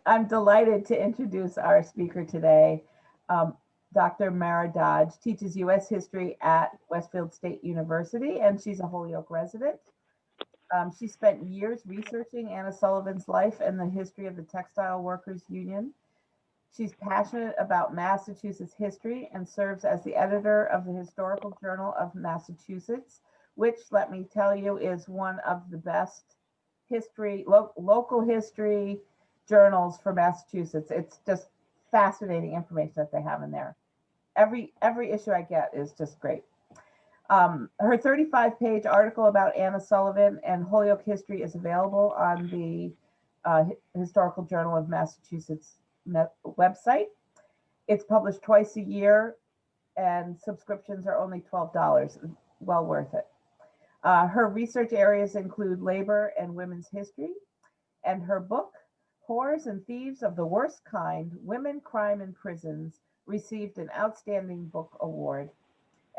I'm delighted to introduce our speaker today. Dr. Mara Dodge teaches U.S. history at Westfield State University, and she's a Holyoke resident. She spent years researching Anna Sullivan's life and the history of the Textile Workers Union. She's passionate about Massachusetts history and serves as the editor of the Historical Journal of Massachusetts, which, let me tell you, is one of the best history, local history journals for Massachusetts. It's just fascinating information that they have in there. Every issue I get is just great. Her 35-page article about Anna Sullivan and Holyoke history is available on the Historical Journal of Massachusetts website. It's published twice a year, and subscriptions are only $12. Well worth it. Her research areas include labor and women's history, and her book, Whores and Thieves of the Worst Kind, Women, Crime, and Prisons, received an Outstanding Book Award.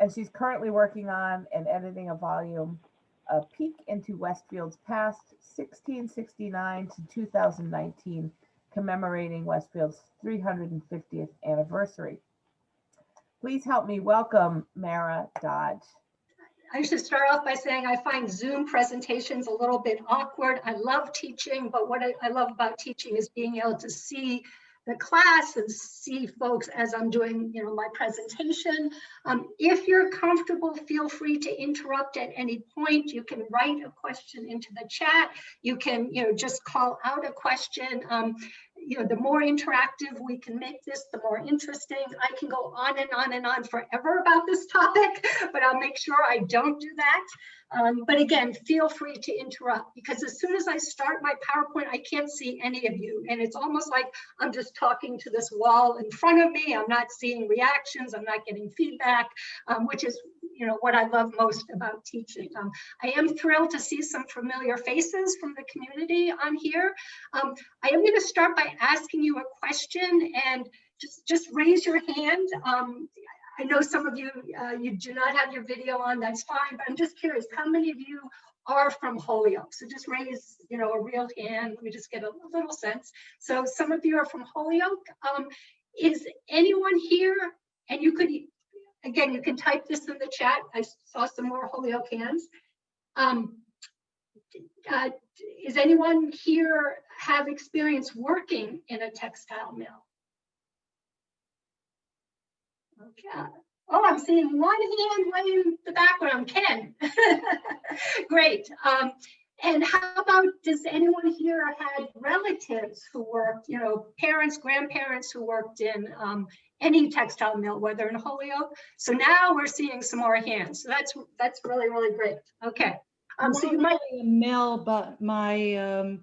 And she's currently working on and editing a volume, A Peek into Westfield's Past, 1669 to 2019, commemorating Westfield's 350th anniversary. Please help me welcome Mara Dodge. I should start off by saying I find Zoom presentations a little bit awkward. I love teaching, but what I love about teaching is being able to see the class and see folks as I'm doing, my presentation. If you're comfortable, feel free to interrupt at any point. You can write a question into the chat. You can, just call out a question. The more interactive we can make this, the more interesting. I can go on and on and on forever about this topic, but I'll make sure I don't do that. But again, feel free to interrupt, because as soon as I start my PowerPoint, I can't see any of you. And it's almost like I'm just talking to this wall in front of me. I'm not seeing reactions. I'm not getting feedback, which is what I love most about teaching. I am thrilled to see some familiar faces from the community on here. I am going to start by asking you a question, and just raise your hand. I know some of you, you do not have your video on, that's fine, but I'm just curious, how many of you are from Holyoke? So just raise, a real hand. Let me just get a little sense. So some of you are from Holyoke. Is anyone here, and you could, again, you can type this in the chat. I saw some more Holyoke hands. Is anyone here have experience working in a textile mill? Okay. Oh, I'm seeing one hand way in the background, Ken. Great. And how about, does anyone here have relatives who worked, parents, grandparents who worked in any textile mill, whether in Holyoke? So now we're seeing some more hands. So that's really, really great. Okay. So you might a mill, but my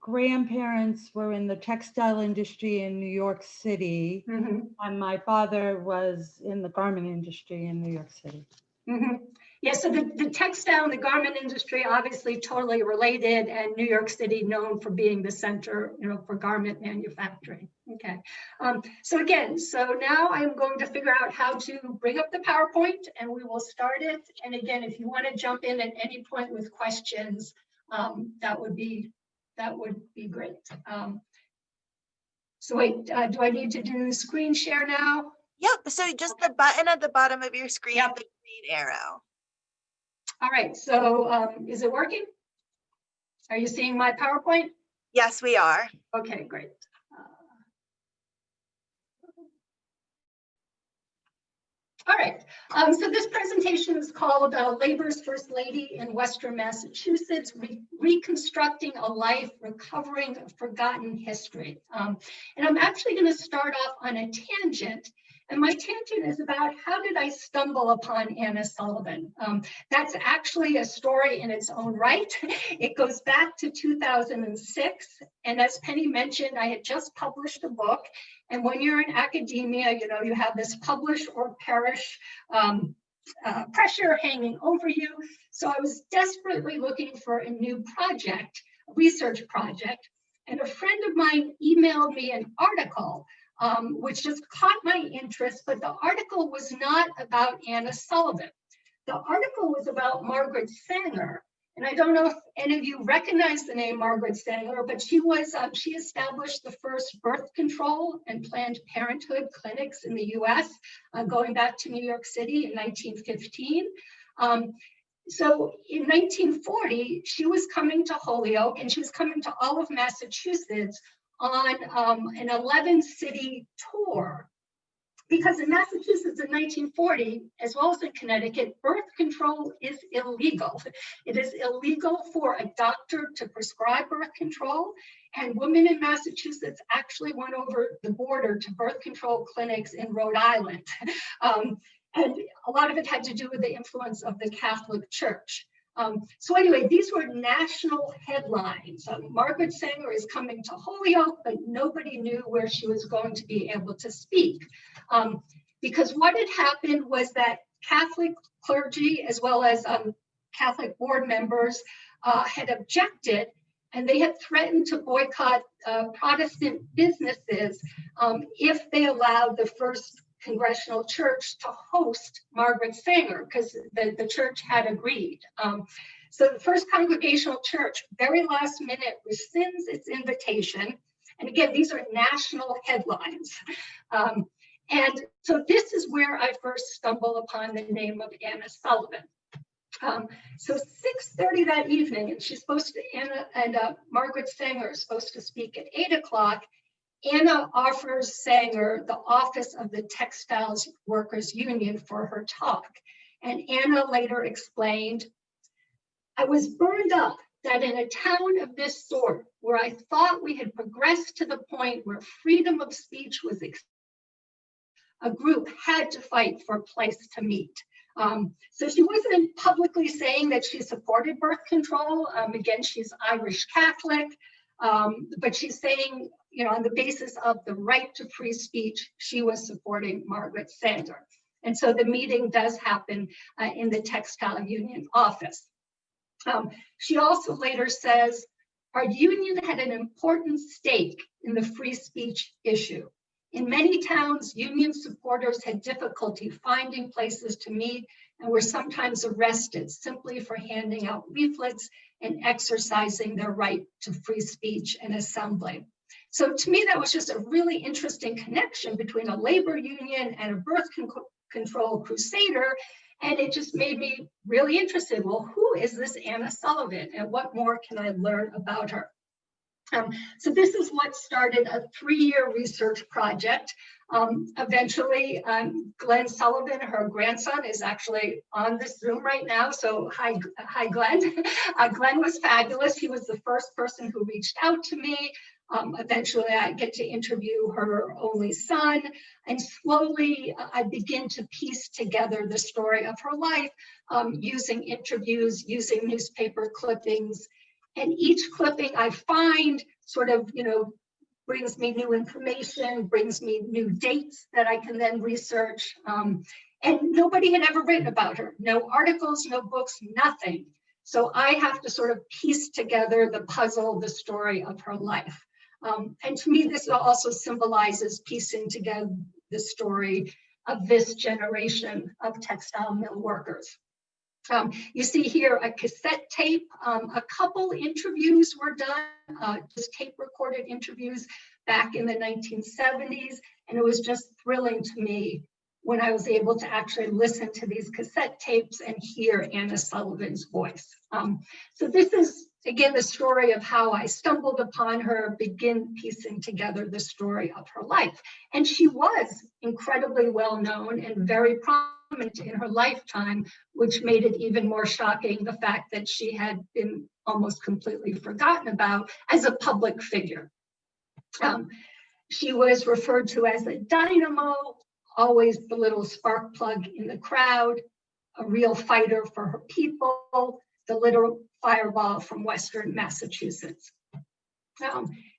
grandparents were in the textile industry in New York City, and my father was in the garment industry in New York City. Yeah, so the textile and the garment industry obviously totally related, and New York City known for being the center, for garment manufacturing. Okay, so now I'm going to figure out how to bring up the PowerPoint, and we will start it. And again, if you want to jump in at any point with questions, that would be great. So wait, do I need to do screen share now? Yep, so just the button at the bottom of your screen, the green arrow. All right, so is it working? Are you seeing my PowerPoint? Yes, we are. Okay, great. All right, so this presentation is called Labor's First Lady in Western Massachusetts, Reconstructing a Life, Recovering a Forgotten History. And I'm actually going to start off on a tangent. And my tangent is about how did I stumble upon Anna Sullivan? That's actually a story in its own right. It goes back to 2006. And as Penny mentioned, I had just published a book. And when you're in academia, you have this publish or perish pressure hanging over you. So I was desperately looking for a new project, a research project. And a friend of mine emailed me an article which just caught my interest, but the article was not about Anna Sullivan. The article was about Margaret Sanger, And I don't know if any of you recognize the name Margaret Sanger, but she established the first birth control and Planned Parenthood clinics in the US, going back to New York City in 1915. So in 1940, she was coming to Holyoke, and she was coming to all of Massachusetts on an 11-city tour. Because in Massachusetts in 1940, as well as in Connecticut, birth control is illegal. It is illegal for a doctor to prescribe birth control, and women in Massachusetts actually went over the border to birth control clinics in Rhode Island. And a lot of it had to do with the influence of the Catholic Church. So anyway, these were national headlines. Margaret Sanger is coming to Holyoke, but nobody knew where she was going to be able to speak. Because what had happened was that Catholic clergy, as well as Catholic board members, had objected, and they had threatened to boycott Protestant businesses if they allowed the First Congregational Church to host Margaret Sanger, because the church had agreed. So the First Congregational Church, very last minute, rescinds its invitation. And again, these are national headlines. And so this is where I first stumbled upon the name of Anna Sullivan. So 6:30 that evening, and she's supposed to, Margaret Sanger is supposed to speak at 8 o'clock. Anna offers Sanger the office of the Textiles Workers Union for her talk. And Anna later explained, "I was burned up that in a town of this sort, where I thought we had progressed to the point where freedom of speech was a group had to fight for a place to meet." So she wasn't publicly saying that she supported birth control. Again, she's Irish Catholic, but she's saying, on the basis of the right to free speech, she was supporting Margaret Sanger. And so the meeting does happen in the Textile Union office. She also later says, "Our union had an important stake in the free speech issue. In many towns, union supporters had difficulty finding places to meet and were sometimes arrested simply for handing out leaflets and exercising their right to free speech and assembly." So to me, that was just a really interesting connection between a labor union and a birth control crusader. And it just made me really interested. Well, who is this Anna Sullivan, and what more can I learn about her? So this is what started a 3-year research project. Eventually, Glenn Sullivan, her grandson, is actually on this Zoom right now. So hi Glenn. Glenn was fabulous. He was the first person who reached out to me. Eventually, I get to interview her only son, and slowly I begin to piece together the story of her life using interviews, using newspaper clippings. And each clipping I find sort of, brings me new information, brings me new dates that I can then research. And nobody had ever written about her. No articles, no books, nothing. So I have to sort of piece together the puzzle, the story of her life. And to me, this also symbolizes piecing together the story of this generation of textile mill workers. You see here a cassette tape. A couple interviews were done, just tape recorded interviews back in the 1970s. And it was just thrilling to me when I was able to actually listen to these cassette tapes and hear Anna Sullivan's voice. So this is, again, the story of how I stumbled upon her, begin piecing together the story of her life. And she was incredibly well known and very prominent in her lifetime, which made it even more shocking, the fact that she had been almost completely forgotten about as a public figure. She was referred to as a dynamo, always the little spark plug in the crowd, a real fighter for her people, the little fireball from Western Massachusetts.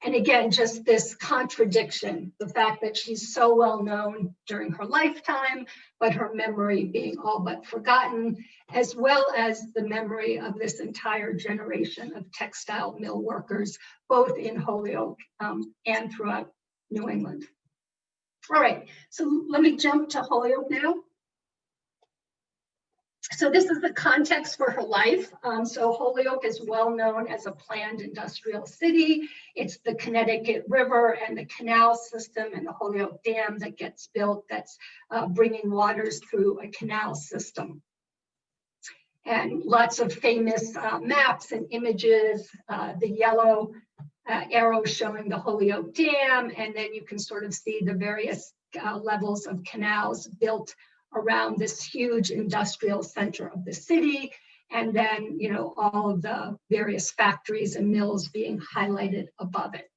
And again, just this contradiction, the fact that she's so well known during her lifetime, but her memory being all but forgotten, as well as the memory of this entire generation of textile mill workers, both in Holyoke and throughout New England. All right, so let me jump to Holyoke now. So this is the context for her life. So Holyoke is well known as a planned industrial city. It's the Connecticut River and the canal system and the Holyoke Dam that gets built that's bringing waters through a canal system. And lots of famous maps and images, the yellow arrow showing the Holyoke Dam, and then you can sort of see the various levels of canals built around this huge industrial center of the city, and then, you know, all of the various factories and mills being highlighted above it.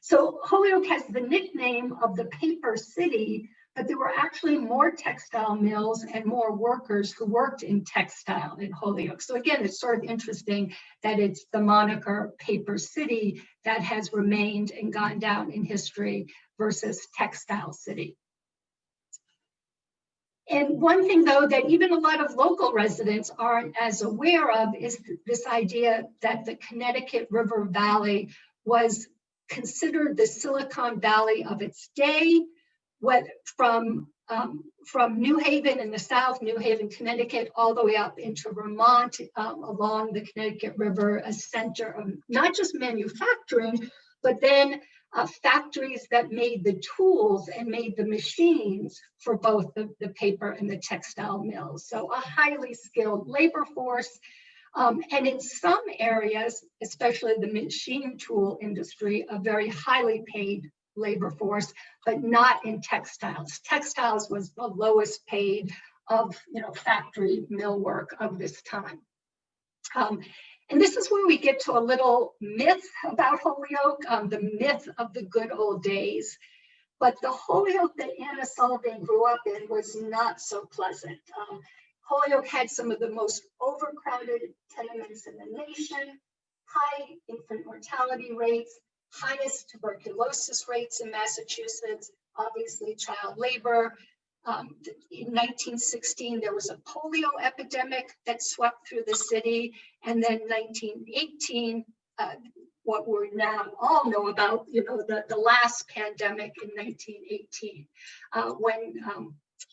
So Holyoke has the nickname of the paper city, but there were actually more textile mills and more workers who worked in textile in Holyoke. So again, it's sort of interesting that it's the moniker paper city that has remained and gone down in history versus textile city. And one thing, though, that even a lot of local residents aren't as aware of is this idea that the Connecticut River Valley was considered the Silicon Valley of its day, from New Haven in the south, New Haven, Connecticut, all the way up into Vermont, along the Connecticut River, a center of not just manufacturing, but then factories that made the tools and made the machines for both the paper and the textile mills. So a highly skilled labor force. And in some areas, especially the machine tool industry, a very highly paid labor force, but not in textiles. Textiles was the lowest paid of, you know, factory mill work of this time. And this is where we get to a little myth about Holyoke, the myth of the good old days. But the Holyoke that Anna Sullivan grew up in was not so pleasant. Holyoke had some of the most overcrowded tenements in the nation, high infant mortality rates, highest tuberculosis rates in Massachusetts, obviously child labor. In 1916, there was a polio epidemic that swept through the city. And then 1918, what we now all know about, you know, the last pandemic in 1918,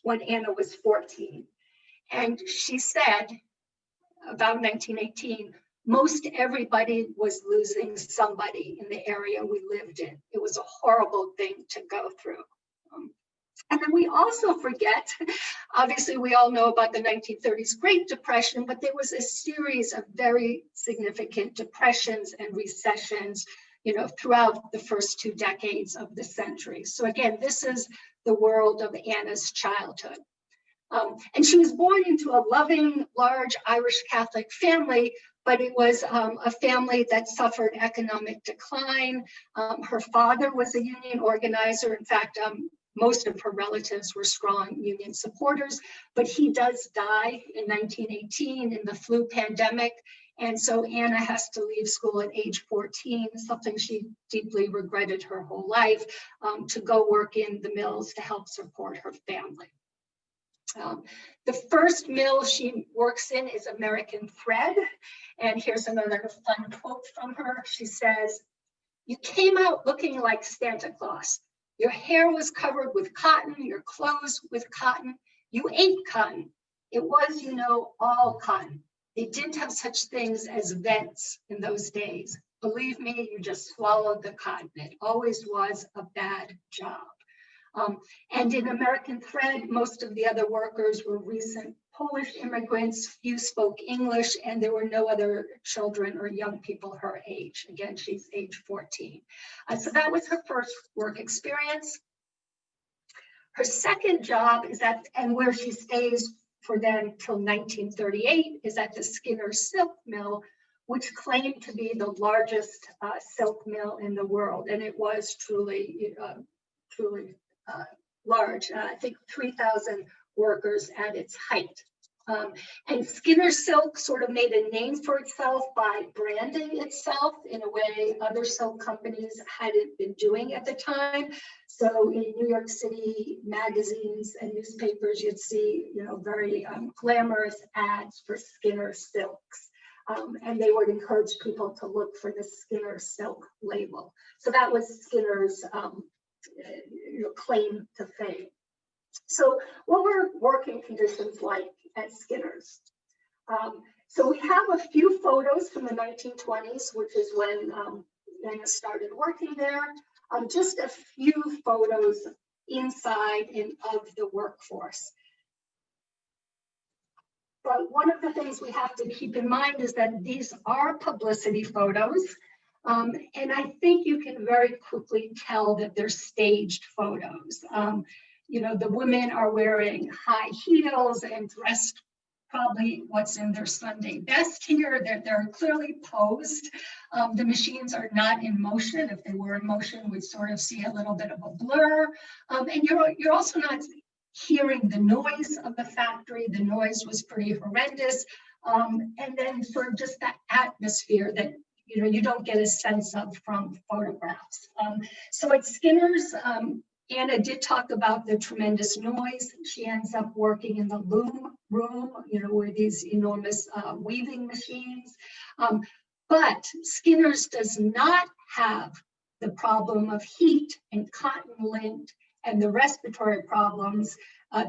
when Anna was 14. And she said about 1918, most everybody was losing somebody in the area we lived in. It was a horrible thing to go through. And then we also forget, obviously we all know about the 1930s Great Depression, but there was a series of very significant depressions and recessions, you know, throughout the first 2 decades of the century. So again, this is the world of Anna's childhood. And she was born into a loving, large Irish Catholic family, but it was a family that suffered economic decline. Her father was a union organizer. In fact, most of her relatives were strong union supporters, but he does die in 1918 in the flu pandemic. And so Anna has to leave school at age 14, something she deeply regretted her whole life, to go work in the mills to help support her family. The first mill she works in is American Thread. And here's another fun quote from her. She says, "You came out looking like Santa Claus. Your hair was covered with cotton, your clothes with cotton. You ate cotton. It was, you know, all cotton. They didn't have such things as vents in those days. Believe me, you just swallowed the cotton. It always was a bad job." And in American Thread, most of the other workers were recent Polish immigrants, few spoke English, and there were no other children or young people her age. Again, she's age 14. So that was her first work experience. Her second job is at, and where she stays for then till 1938, is at the Skinner Silk Mill, which claimed to be the largest silk mill in the world. And it was truly large, I think 3,000 workers at its height. And Skinner Silk sort of made a name for itself by branding itself in a way other silk companies hadn't been doing at the time. So in New York City magazines and newspapers, you'd see, you know, very glamorous ads for Skinner Silks. And they would encourage people to look for the Skinner Silk label. So that was Skinner's claim to fame. So what were working conditions like at Skinner's. So we have a few photos from the 1920s, which is when Anna started working there. Just a few photos inside and of the workforce. But one of the things we have to keep in mind is that these are publicity photos. And I think you can very quickly tell that they're staged photos. You know, the women are wearing high heels and dressed probably what's in their Sunday best here. They're clearly posed. The machines are not in motion. If they were in motion, we'd sort of see a little bit of a blur. And you're also not hearing the noise of the factory. The noise was pretty horrendous. And then sort of just that atmosphere that you don't get a sense of from photographs. So at Skinner's, Anna did talk about the tremendous noise. She ends up working in the loom room, where these enormous weaving machines. But Skinner's does not have the problem of heat and cotton lint and the respiratory problems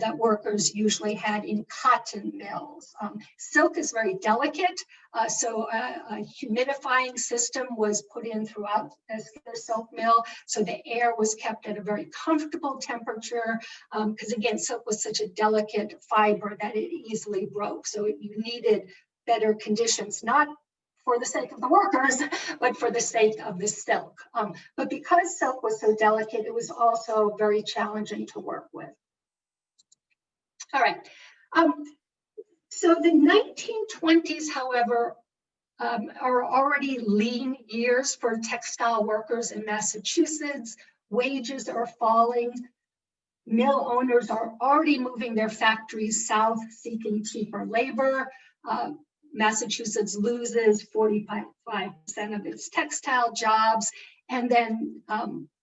that workers usually had in cotton mills. Silk is very delicate, so a humidifying system was put in throughout the silk mill, so the air was kept at a very comfortable temperature, because again, silk was such a delicate fiber that it easily broke, so you needed better conditions, not for the sake of the workers, but for the sake of the silk. But because silk was so delicate, it was also very challenging to work with. All right, so the 1920s, however, are already lean years for textile workers in Massachusetts. Wages are falling. Mill owners are already moving their factories south, seeking cheaper labor. Massachusetts loses 45% of its textile jobs. And then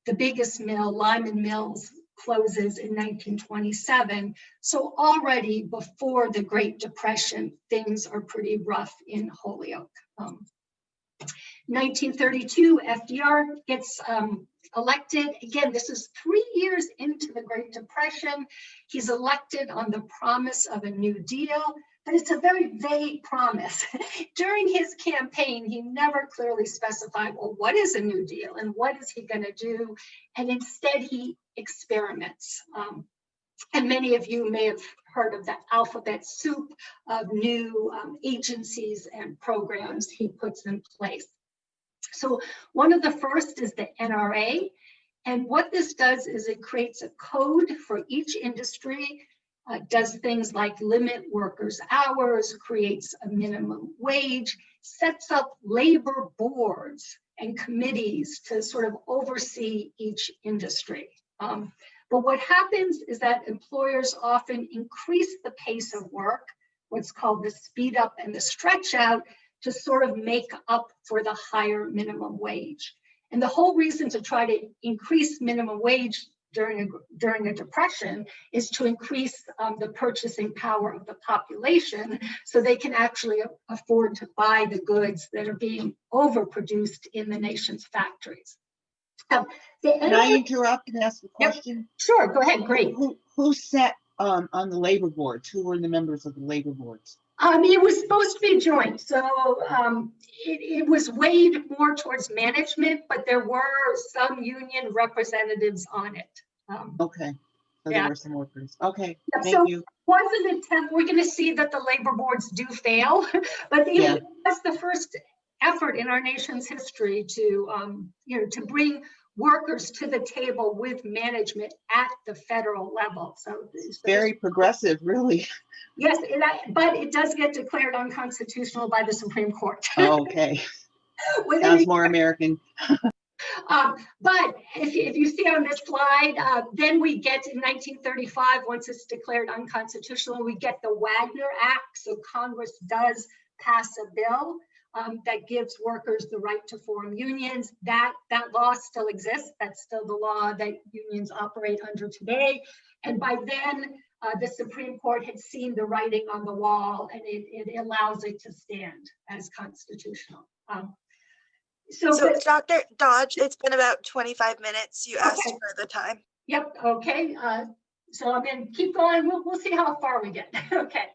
the biggest mill, Lyman Mills, closes in 1927. So already before the Great Depression, things are pretty rough in Holyoke. 1932, FDR gets elected. Again, this is 3 years into the Great Depression. He's elected on the promise of a New Deal, but it's a very vague promise. During his campaign, he never clearly specified, well, what is a New Deal and what is he going to do? And instead, he experiments. And many of you may have heard of the alphabet soup of new agencies and programs he puts in place. So one of the first is the NRA. And what this does is it creates a code for each industry, does things like limit workers' hours, creates a minimum wage, sets up labor boards and committees to sort of oversee each industry. But what happens is that employers often increase the pace of work, what's called the speed up and the stretch out, to sort of make up for the higher minimum wage. And the whole reason to try to increase minimum wage during a depression is to increase the purchasing power of the population so they can actually afford to buy the goods that are being overproduced in the nation's factories. Can I interrupt and ask a question? Yep. Sure, go ahead, great. Who sat on the labor boards? Who were the members of the labor boards? It was supposed to be joint, so it was weighed more towards management, but there were some union representatives on it. Okay, so yeah. There were some workers. Okay, yeah, thank so you. Was an attempt. We're going to see that the labor boards do fail, but that's the first effort in our nation's history to, to bring workers to the table with management at the federal level. So Very progressive, really. Yes, but it does get declared unconstitutional by the Supreme Court. Oh, okay. Sounds more American. But if you see on this slide, then we get in 1935, once it's declared unconstitutional, we get the Wagner Act. So Congress does pass a bill that gives workers the right to form unions. That law still exists. That's still the law that unions operate under today. And by then, the Supreme Court had seen the writing on the wall, and it allows it to stand as constitutional. So Dr. Dodge, it's been about 25 minutes. You asked for the time. Yep, okay. So I'm going to keep going. We'll see how far we get. Okay.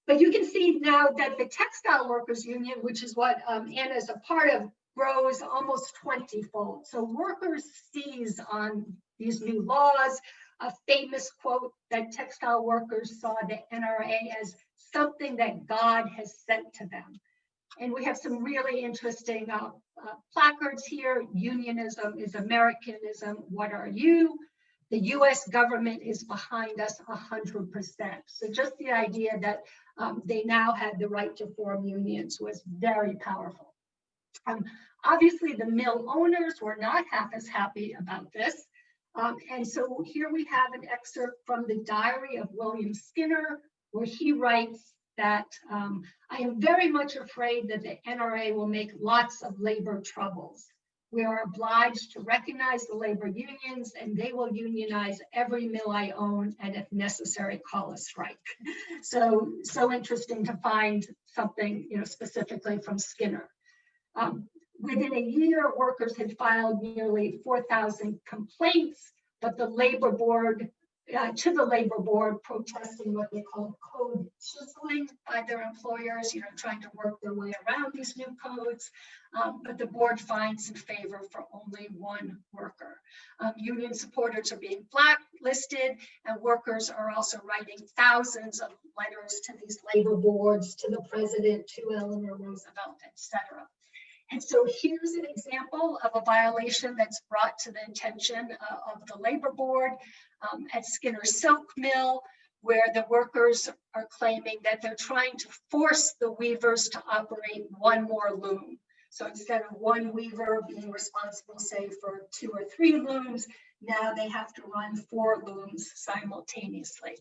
But you can see now that the Textile Workers Union, which is what Anna is a part of, grows almost 20-fold. So workers seize on these new laws. A famous quote that textile workers saw the NRA as something that God has sent to them. And we have some really interesting placards here. Unionism is Americanism. What are you? The US government is behind us 100%. So just the idea that they now had the right to form unions was very powerful. Obviously, the mill owners were not half as happy about this. And so here we have an excerpt from the diary of William Skinner, where he writes that I am very much afraid that the NRA will make lots of labor troubles. We are obliged to recognize the labor unions, and they will unionize every mill I own, and if necessary, call a strike. So interesting to find something, specifically from Skinner. Within a year, workers had filed nearly 4,000 complaints, but the labor board, to the labor board, protesting what they call code chiseling by their employers, trying to work their way around these new codes. But the board finds in favor for only one worker. Union supporters are being blacklisted, and workers are also writing thousands of letters to these labor boards, to the president, to Eleanor Roosevelt, etc. And so here's an example of a violation that's brought to the attention of the labor board at Skinner's Silk Mill, where the workers are claiming that they're trying to force the weavers to operate one more loom. So instead of one weaver being responsible, say, for 2 or 3 looms, now they have to run 4 looms simultaneously.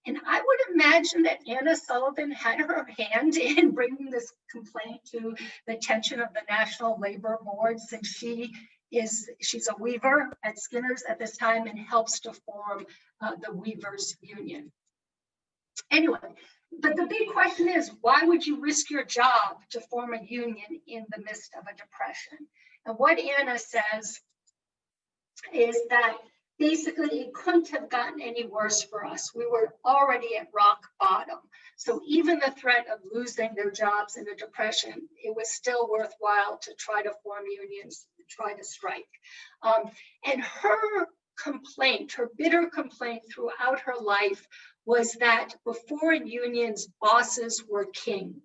And I would imagine that Anna Sullivan had her hand in bringing this complaint to the attention of the National Labor Board, since she's a weaver at Skinner's at this time and helps to form the Weavers Union. Anyway, but the big question is, why would you risk your job to form a union in the midst of a depression? And what Anna says is that basically, it couldn't have gotten any worse for us. We were already at rock bottom. So even the threat of losing their jobs in a depression, it was still worthwhile to try to form unions, to try to strike. And her complaint, her bitter complaint throughout her life was that before unions, bosses were kings.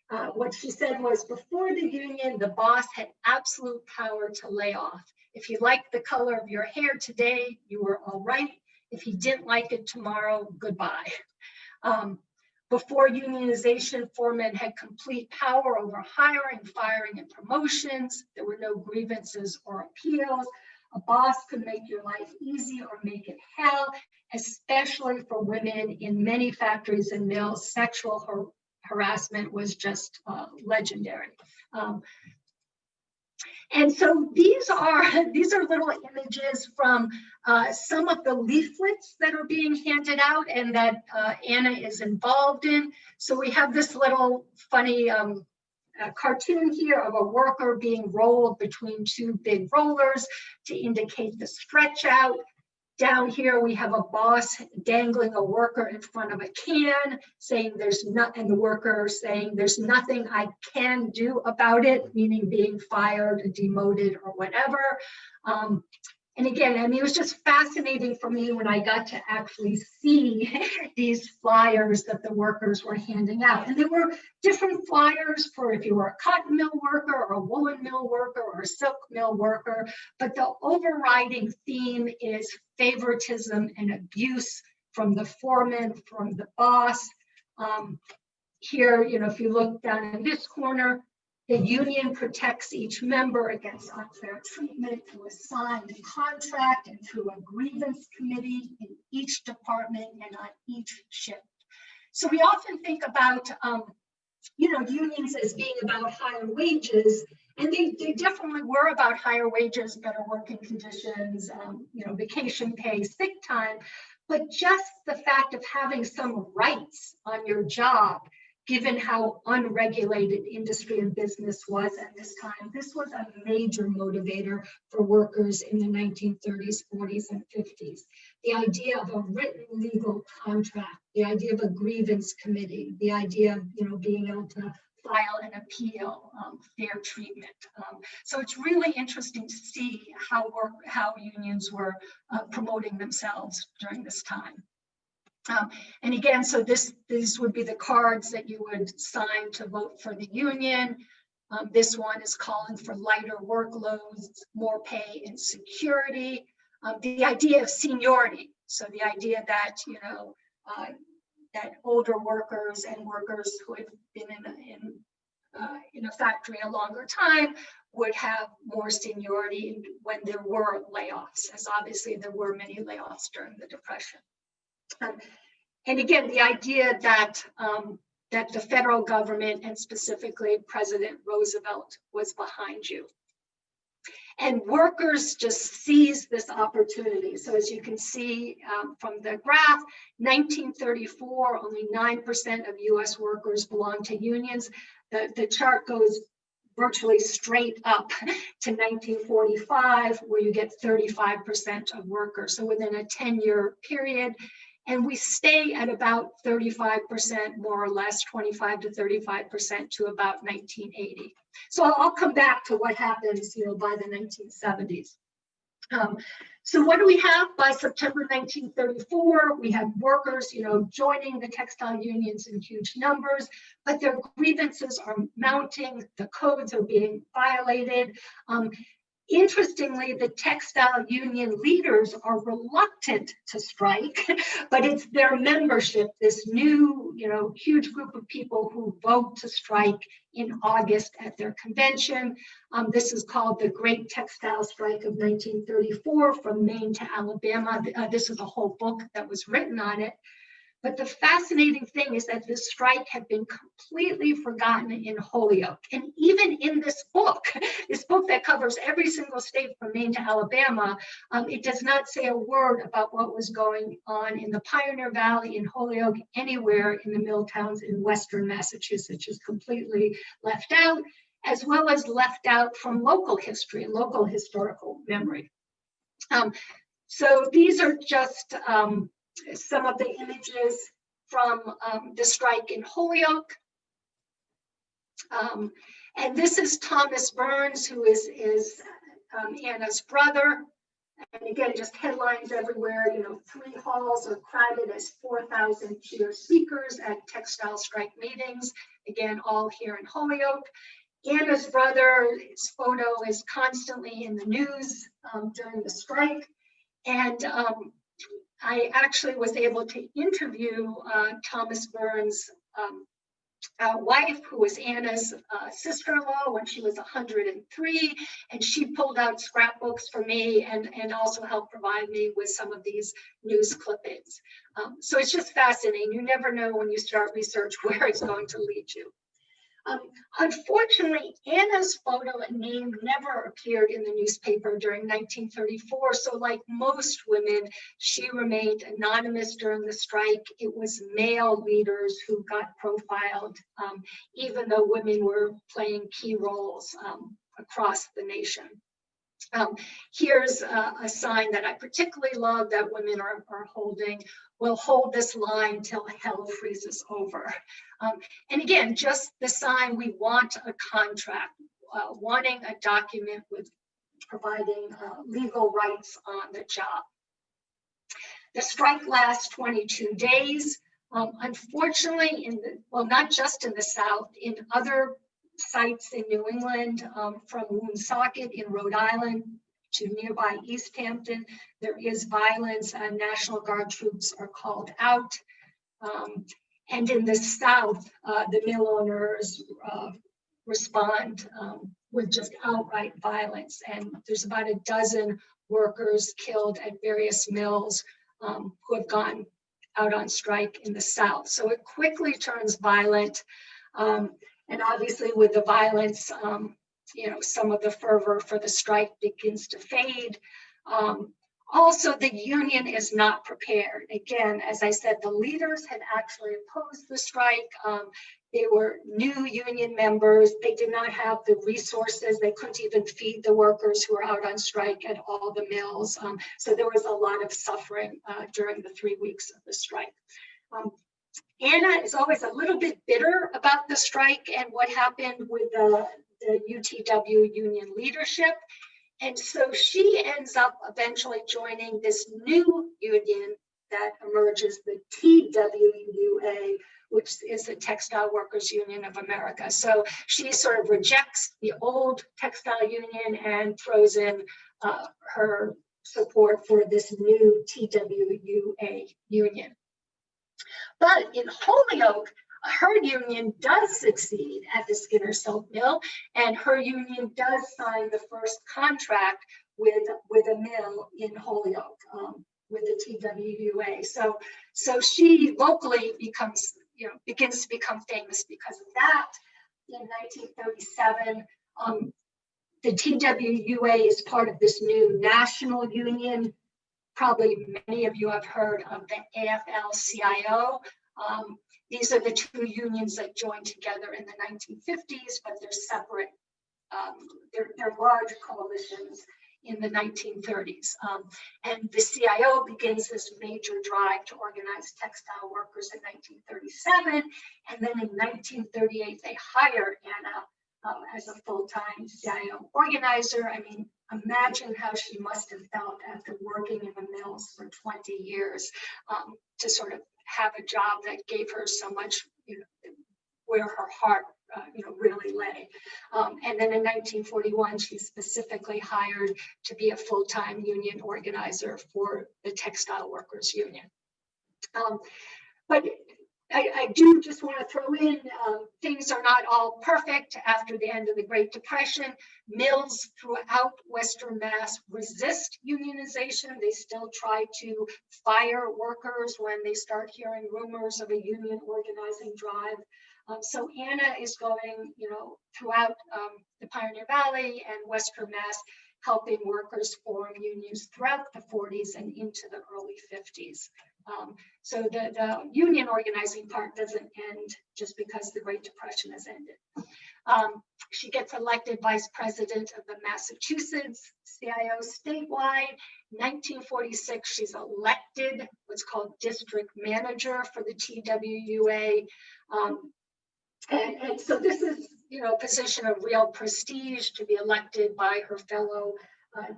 What she said was, before the union, the boss had absolute power to lay off. If you liked the color of your hair today, you were all right. If you didn't like it tomorrow, goodbye. Before unionization, foremen had complete power over hiring, firing, and promotions. There were no grievances or appeals. A boss could make your life easy or make it hell, especially for women. In many factories and mills, sexual harassment was just legendary. And so these are little images from some of the leaflets that are being handed out and that Anna is involved in. So we have this little funny cartoon here of a worker being rolled between 2 big rollers to indicate the stretch out. Down here, we have a boss dangling a worker in front of a can, saying and the worker saying there's nothing I can do about it, meaning being fired, demoted, or whatever. And again, I mean, it was just fascinating for me when I got to actually see these flyers that the workers were handing out. And there were different flyers for if you were a cotton mill worker or a woolen mill worker or a silk mill worker. But the overriding theme is favoritism and abuse from the foreman, from the boss. Here, if you look down in this corner, the union protects each member against unfair treatment through a signed contract and through a grievance committee in each department and on each shift. So we often think about, unions as being about higher wages, and they definitely were about higher wages, better working conditions, vacation pay, sick time, but just the fact of having some rights on your job given how unregulated industry and business was at this time. This was a major motivator for workers in the 1930s, 40s, and 50s. The idea of a written legal contract, the idea of a grievance committee, the idea of being able to file an appeal, fair treatment. So it's really interesting to see how unions were promoting themselves during this time. And again, so these would be the cards that you would sign to vote for the union. This one is calling for lighter workloads, more pay and security. The idea of seniority. So the idea that, that older workers and workers who have been in a factory a longer time would have more seniority when there were layoffs, as obviously there were many layoffs during the Depression. And again, the idea that that the federal government and specifically President Roosevelt was behind you. And workers just seized this opportunity. So as you can see from the graph, 1934, only 9% of US workers belonged to unions. The chart goes virtually straight up to 1945, where you get 35% of workers. So within a 10-year period, and we stay at about 35%, more or less, 25 to 35% to about 1980. So I'll come back to what happens, by the 1970s. So what do we have by September 1934? We have workers, joining the textile unions in huge numbers, but their grievances are mounting. The codes are being violated. Interestingly, the textile union leaders are reluctant to strike, but it's their membership, this new, huge group of people who vote to strike in August at their convention. This is called the Great Textile Strike of 1934 from Maine to Alabama. This is a whole book that was written on it. But the fascinating thing is that this strike had been completely forgotten in Holyoke. And even in this book that covers every single state from Maine to Alabama, it does not say a word about what was going on in the Pioneer Valley, in Holyoke, anywhere in the mill towns in Western Massachusetts, is completely left out, as well as left out from local history and local historical memory. So these are just some of the images from the strike in Holyoke. And this is Thomas Burns, who is Anna's brother. And again, just headlines everywhere, 3 halls are crowded as 4,000 cheer speakers at textile strike meetings. Again, all here in Holyoke. Anna's brother's photo is constantly in the news during the strike. And I actually was able to interview Thomas Burns' wife, who was Anna's sister-in-law when she was 103, and she pulled out scrapbooks for me and also helped provide me with some of these news clippings. So it's just fascinating. You never know when you start research where it's going to lead you. Unfortunately, Anna's photo and name never appeared in the newspaper during 1934. So like most women, she remained anonymous during the strike. It was male leaders who got profiled, even though women were playing key roles across the nation. Here's a sign that I particularly love that women are holding. We'll hold this line till hell freezes over. And again, just the sign, we want a contract, wanting a document with providing legal rights on the job. The strike lasts 22 days. Unfortunately, not just in the South, in other sites in New England, from Woonsocket in Rhode Island to nearby East Hampton, there is violence, and National Guard troops are called out. And in the South, the mill owners respond with just outright violence. And there's about a dozen workers killed at various mills who have gone out on strike in the South. So it quickly turns violent. And obviously with the violence, some of the fervor for the strike begins to fade. Also, the union is not prepared. Again, as I said, the leaders had actually opposed the strike. They were new union members. They did not have the resources. They couldn't even feed the workers who were out on strike at all the mills. So there was a lot of suffering during the 3 weeks of the strike. Anna is always a little bit bitter about the strike and what happened with the UTW union leadership. And so she ends up eventually joining this new union that emerges, the TWUA, which is the Textile Workers Union of America. So she sort of rejects the old textile union and throws in her support for this new TWUA union. But in Holyoke, her union does succeed at the Skinner Silk Mill, and her union does sign the first contract with a mill in Holyoke, with the TWUA. So she locally becomes, begins to become famous because of that. In 1937, the TWUA is part of this new national union. Probably many of you have heard of the Afl-Cio. These are the two unions that joined together in the 1950s, but they're separate. They're large coalitions in the 1930s. And the CIO begins this major drive to organize textile workers in 1937. And then in 1938, they hire Anna as a full-time CIO organizer. I mean, imagine how she must have felt after working in the mills for 20 years to sort of have a job that gave her so much, where her heart, really lay. And then in 1941, she's specifically hired to be a full-time union organizer for the Textile Workers Union. But I do just want to throw in, things are not all perfect after the end of the Great Depression. Mills throughout Western Mass resist unionization. They still try to fire workers when they start hearing rumors of a union organizing drive. So Anna is going, throughout the Pioneer Valley and Western Mass, helping workers form unions throughout the 40s and into the early 50s. So the union organizing part doesn't end just because the Great Depression has ended. She gets elected vice president of the Massachusetts CIO statewide. 1946, she's elected what's called district manager for the TWUA. And so this is, a position of real prestige to be elected by her fellow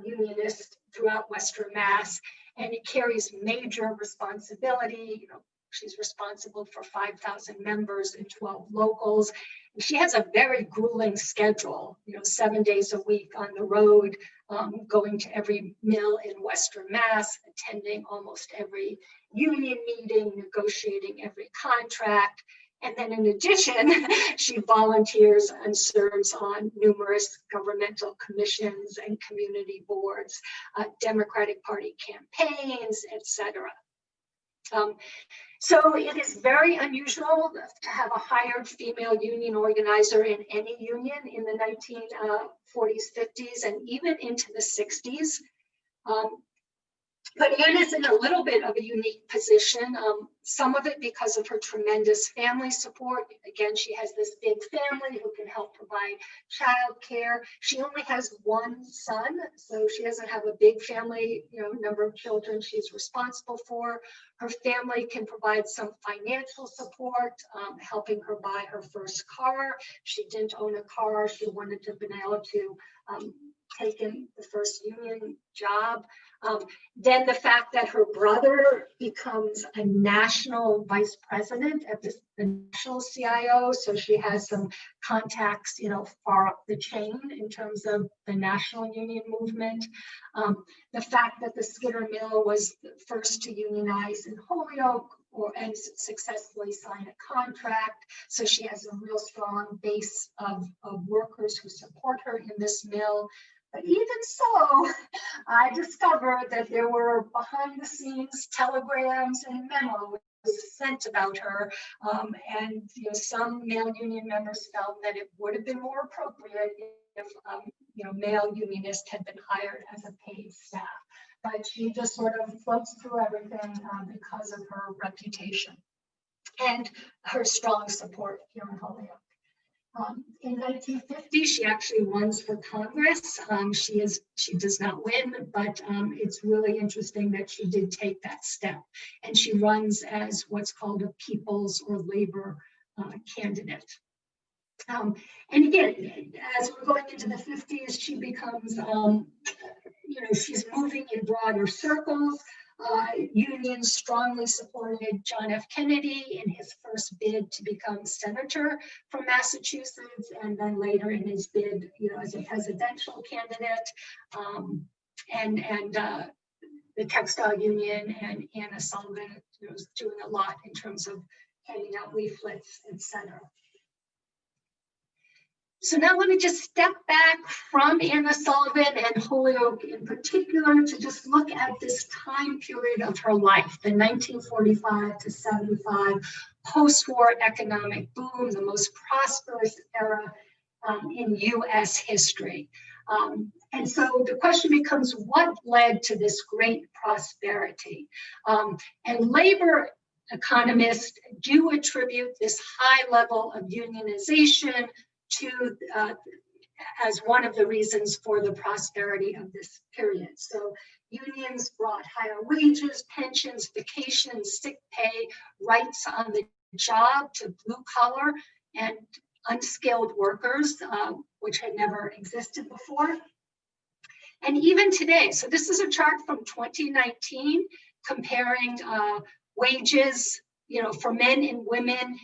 unionists throughout Western Mass. And it carries major responsibility. She's responsible for 5,000 members and 12 locals. And she has a very grueling schedule, 7 days a week on the road, going to every mill in Western Mass, attending almost every union meeting, negotiating every contract. And then in addition, she volunteers and serves on numerous governmental commissions and community boards, Democratic Party campaigns, etc. So it is very unusual to have a hired female union organizer in any union in the 1940s, 50s, and even into the 60s. But Anna's in a little bit of a unique position, some of it because of her tremendous family support. Again, she has this big family who can help provide childcare. She only has one son, so she doesn't have a big family, number of children she's responsible for. Her family can provide some financial support, helping her buy her first car. She didn't own a car. She wanted to have been able to take in the first union job. Then the fact that her brother becomes a national vice president at the national CIO, so she has some contacts, far up the chain in terms of the national union movement. The fact that the Skinner Mill was the first to unionize in Holyoke and successfully sign a contract, so she has a real strong base of workers who support her in this mill. But even so, I discovered that there were behind the scenes telegrams and memos sent about her. And some male union members felt that it would have been more appropriate if male unionist had been hired as a paid staff. But she just sort of floats through everything because of her reputation and her strong support here in Holyoke. In 1950, she actually runs for Congress. She does not win, but it's really interesting that she did take that step. And she runs as what's called a people's or labor candidate. And again, as we're going into the 50s, she becomes, she's moving in broader circles. Unions strongly supported John F. Kennedy in his first bid to become senator from Massachusetts, and then later in his bid, as a presidential candidate. And the Textile Union and Anna Sullivan was doing a lot in terms of handing out leaflets, etc. So now let me just step back from Anna Sullivan and Holyoke in particular to just look at this time period of her life, the 1945 to 75 post-war economic boom, the most prosperous era in US history. And so the question becomes, what led to this great prosperity? And labor economists do attribute this high level of unionization to as one of the reasons for the prosperity of this period. So unions brought higher wages, pensions, vacations, sick pay, rights on the job to blue collar and unskilled workers, which had never existed before. And even today, so this is a chart from 2019 comparing wages, for men and women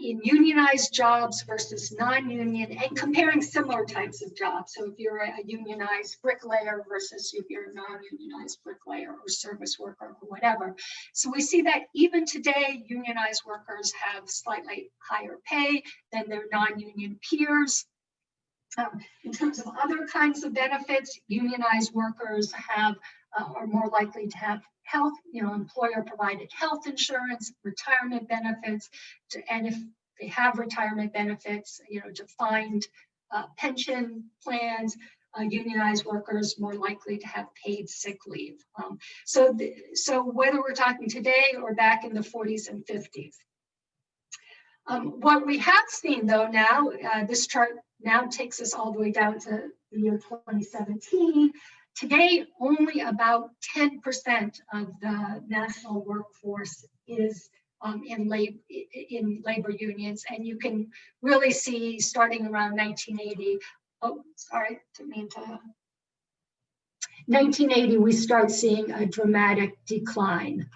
in unionized jobs versus non-union, and comparing similar types of jobs. So if you're a unionized bricklayer versus if you're a non-unionized bricklayer or service worker or whatever. So we see that even today, unionized workers have slightly higher pay than their non-union peers. In terms of other kinds of benefits, unionized workers are more likely to have health, employer provided health insurance, retirement benefits, and if they have retirement benefits, defined pension plans, unionized workers more likely to have paid sick leave. So whether we're talking today or back in the 40s and 50s. What we have seen though now, this chart now takes us all the way down to the year 2017. Today, only about 10% of the national workforce is in labor unions, and you can really see starting around 1980. Oh, sorry, didn't mean to. 1980, we start seeing a dramatic decline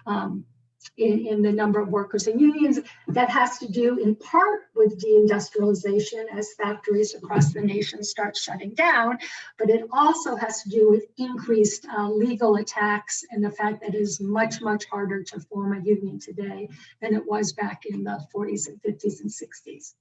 in the number of workers and unions. That has to do in part with deindustrialization as factories across the nation start shutting down, but it also has to do with increased legal attacks and the fact that it is much, much harder to form a union today than it was back in the 40s and 50s and 60s.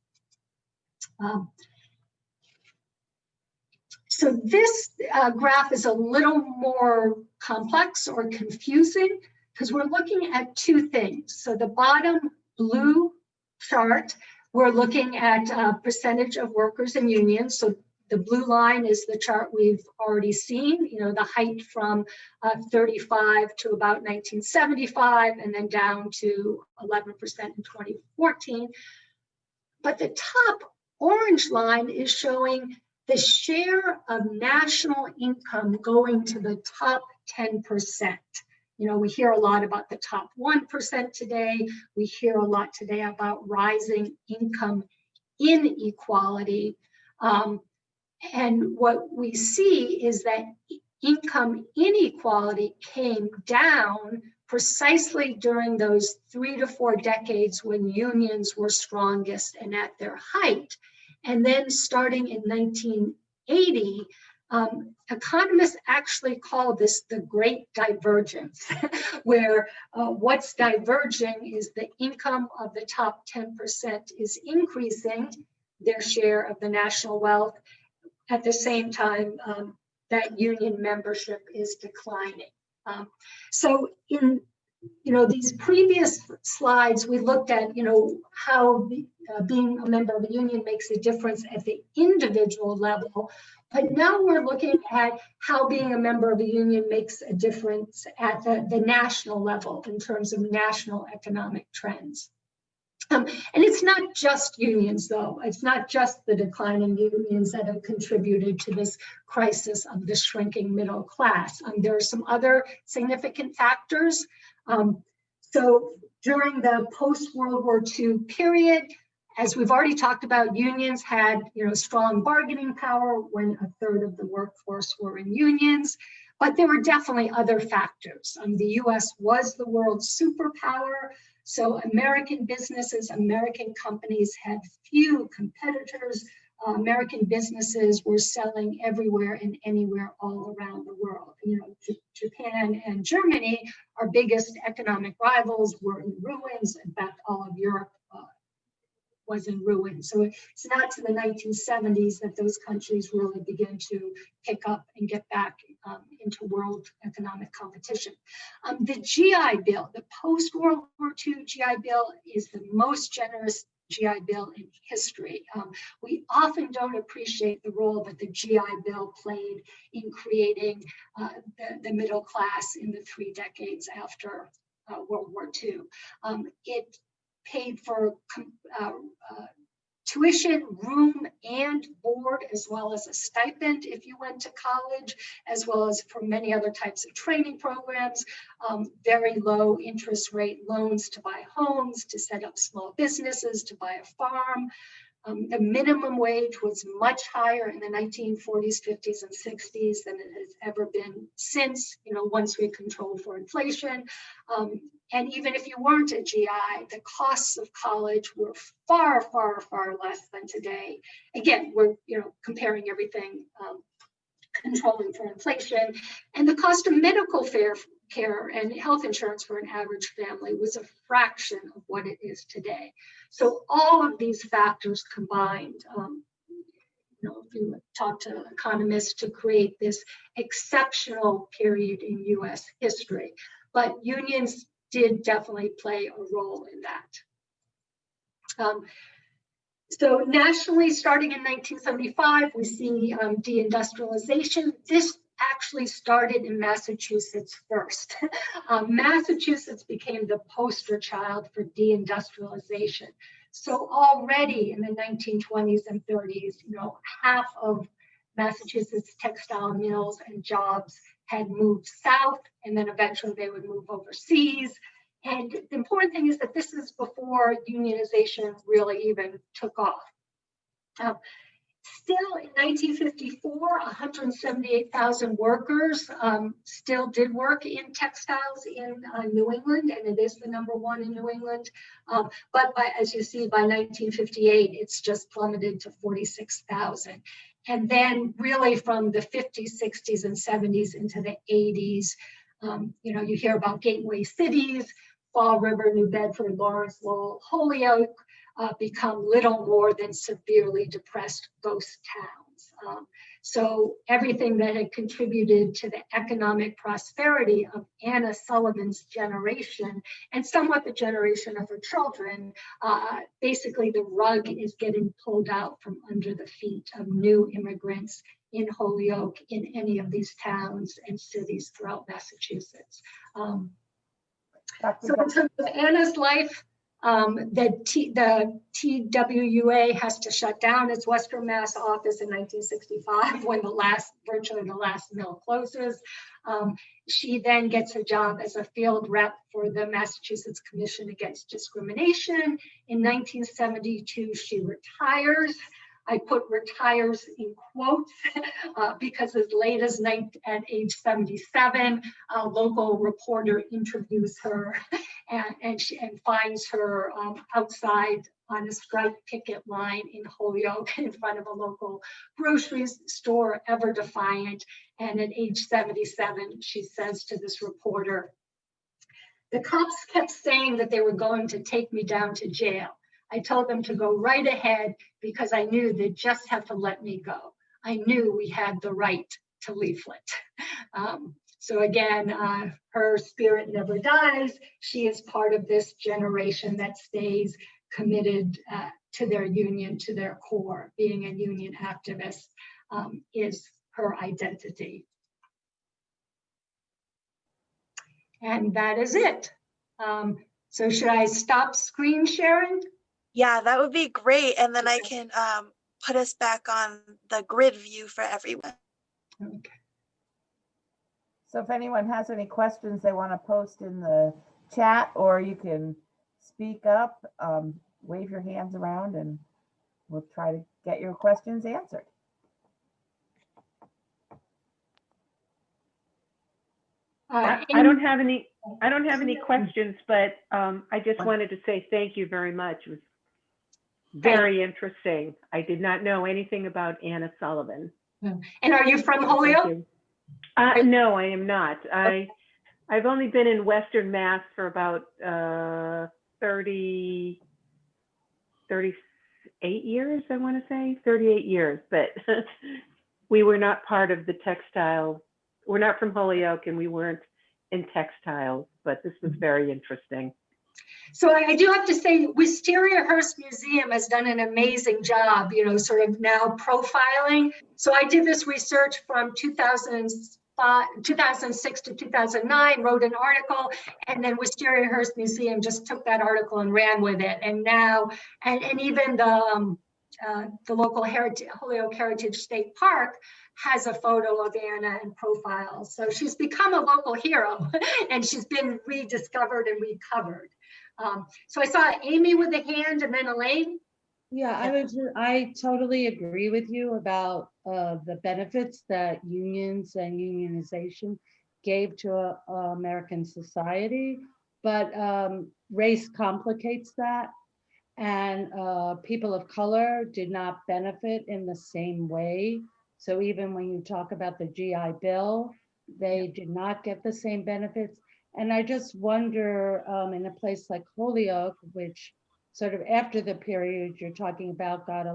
So this graph is a little more complex or confusing, because we're looking at two things. So the bottom blue chart, we're looking at percentage of workers and unions. So the blue line is the chart we've already seen, the height from 35 to about 1975, and then down to 11% in 2014. But the top orange line is showing the share of national income going to the top 10%. We hear a lot about the top 1% today. We hear a lot today about rising income inequality. And what we see is that income inequality came down precisely during those 3 to 4 decades when unions were strongest and at their height. And then starting in 1980, economists actually call this the Great Divergence, where what's diverging is the income of the top 10% is increasing their share of the national wealth. At the same time, that union membership is declining. So in these previous slides, we looked at, how being a member of a union makes a difference at the individual level. But now we're looking at how being a member of a union makes a difference at the national level in terms of national economic trends. And it's not just unions, though. It's not just the decline in unions that have contributed to this crisis of the shrinking middle class. There are some other significant factors. So during the post-World War II period, as we've already talked about, unions had strong bargaining power when a third of the workforce were in unions. But there were definitely other factors. The US was the world's superpower. So American businesses, American companies had few competitors. American businesses were selling everywhere and anywhere all around the world. Japan and Germany, our biggest economic rivals, were in ruins. In fact, all of Europe was in ruin. So it's not to the 1970s that those countries really begin to pick up and get back into world economic competition. The GI Bill, the post-World War II GI Bill, is the most generous GI Bill in history. We often don't appreciate the role that the GI Bill played in creating the middle class in the 3 decades after World War II. It paid for tuition, room, and board, as well as a stipend if you went to college, as well as for many other types of training programs, very low interest rate loans to buy homes, to set up small businesses, to buy a farm. The minimum wage was much higher in the 1940s, 50s, and 60s than it has ever been since, once we controlled for inflation. And even if you weren't a GI, the costs of college were far, far, far less than today. Again, we're comparing everything, controlling for inflation. And the cost of medical care and health insurance for an average family was a fraction of what it is today. So all of these factors combined, if you talk to economists, to create this exceptional period in US history. But unions did definitely play a role in that. So nationally, starting in 1975, we see deindustrialization. This actually started in Massachusetts first. Massachusetts became the poster child for deindustrialization. So already in the 1920s and 30s, half of Massachusetts textile mills and jobs had moved south, and then eventually they would move overseas. And the important thing is that this is before unionization really even took off. Still in 1954, 178,000 workers still did work in textiles in New England, and it is the #1 in New England. But as you see, by 1958, it's just plummeted to 46,000. And then really from the 50s, 60s, and 70s into the 80s, you hear about gateway cities, Fall River, New Bedford, Lawrence, Lowell, Holyoke, become little more than severely depressed ghost towns. So everything that had contributed to the economic prosperity of Anna Sullivan's generation, and somewhat the generation of her children, basically the rug is getting pulled out from under the feet of new immigrants in Holyoke, in any of these towns and cities throughout Massachusetts. So in terms of Anna's life, the TWUA has to shut down its Western Mass office in 1965 when virtually the last mill closes. She then gets a job as a field rep for the Massachusetts Commission Against Discrimination. In 1972, she retires. I put retires in quotes because as late as at age 77, a local reporter interviews her and finds her outside on a strike picket line in Holyoke in front of a local grocery store, ever defiant. And at age 77, she says to this reporter, "The cops kept saying that they were going to take me down to jail. I told them to go right ahead because I knew they'd just have to let me go. I knew we had the right to leaflet." So again, her spirit never dies. She is part of this generation that stays committed to their union, to their core. Being a union activist is her identity. And that is it. So should I stop screen sharing? Yeah, that would be great. And then I can put us back on the grid view for everyone. Okay. So if anyone has any questions they want to post in the chat, or you can speak up, wave your hands around, and we'll try to get your questions answered. I don't have any questions, but I just wanted to say thank you very much. It was very interesting. I did not know anything about Anna Sullivan. And are you from Holyoke? No, I am not. I've only been in Western Mass for about 38 years, I want to say, 38 years, but we were not part of the textile. We're not from Holyoke, and we weren't in textiles, but this was very interesting. So I do have to say, Wisteria Hearst Museum has done an amazing job, you know, sort of now profiling. So I did this research from 2006 to 2009, wrote an article, and then Wisteria Hearst Museum just took that article and ran with it. And now, and even the local Holyoke Heritage State Park has a photo of Anna and profile. So she's become a local hero and she's been rediscovered and recovered. So I saw Amy with a hand and then Elaine. Yeah, I totally agree with you about the benefits that unions and unionization gave to American society, but race complicates that. And people of color did not benefit in the same way. So even when you talk about the GI Bill, they did not get the same benefits. And I just wonder, in a place like Holyoke, which sort of after the period you're talking about got a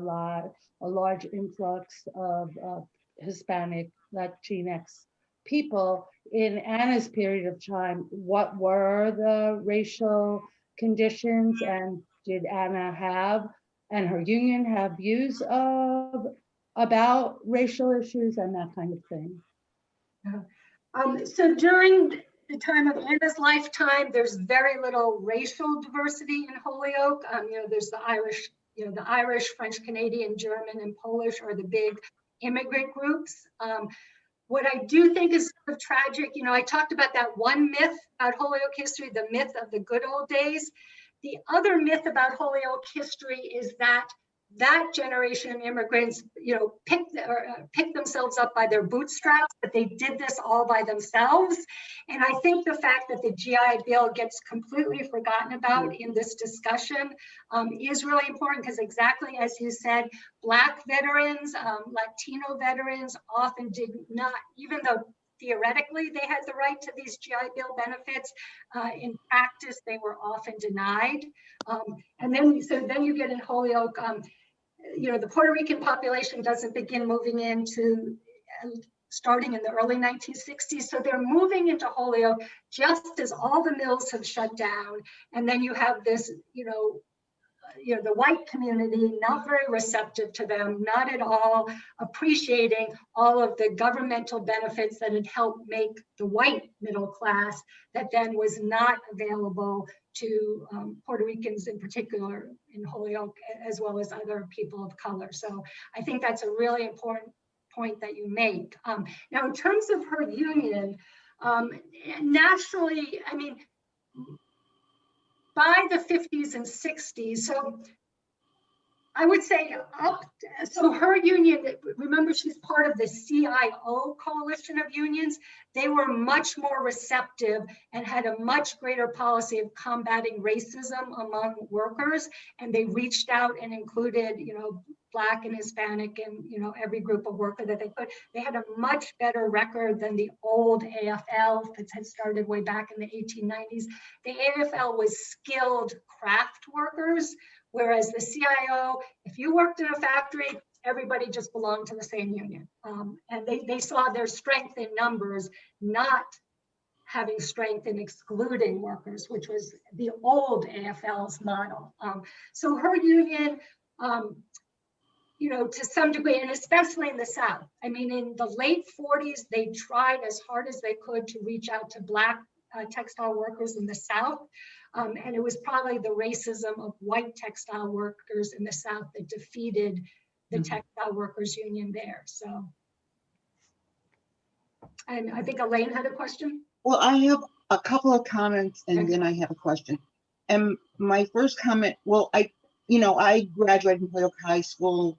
large influx of Hispanic, Latinx people, in Anna's period of time, what were the racial conditions, and did Anna have, and her union have views about racial issues and that kind of thing? So during the time of Anna's lifetime, there's very little racial diversity in Holyoke. You know, there's the Irish, French, Canadian, German, and Polish are the big immigrant groups. What I do think is sort of tragic, you know, I talked about that one myth about Holyoke history, the myth of the good old days. The other myth about Holyoke history is that that generation of immigrants, you know, picked themselves up by their bootstraps, but they did this all by themselves. And I think the fact that the GI Bill gets completely forgotten about in this discussion is really important, because exactly as you said, Black veterans, Latino veterans often did not, even though theoretically they had the right to these GI Bill benefits, in practice they were often denied. And then you get in Holyoke, you know, the Puerto Rican population doesn't begin moving into starting in the early 1960s. So they're moving into Holyoke just as all the mills have shut down. And then you have this, the white community not very receptive to them, not at all appreciating all of the governmental benefits that had helped make the white middle class that then was not available to Puerto Ricans in particular in Holyoke, as well as other people of color. So I think that's a really important point that you make. Now, in terms of her union, nationally, I mean, by the 50s and 60s, so I would say so her union, remember she's part of the CIO coalition of unions. They were much more receptive and had a much greater policy of combating racism among workers. And they reached out and included, Black and Hispanic and, every group of worker that they could. They had a much better record than the old AFL that had started way back in the 1890s. The AFL was skilled craft workers, whereas the CIO, if you worked in a factory, everybody just belonged to the same union. And they saw their strength in numbers, not having strength in excluding workers, which was the old AFL's model. So her union, you know, to some degree, and especially in the South. I mean, in the late 40s, they tried as hard as they could to reach out to Black textile workers in the South. And it was probably the racism of white textile workers in the South that defeated the textile workers union there. So, and I think Elaine had a question. Well, I have a couple of comments and then I have a question. And my first comment, well, I graduated from Holyoke High School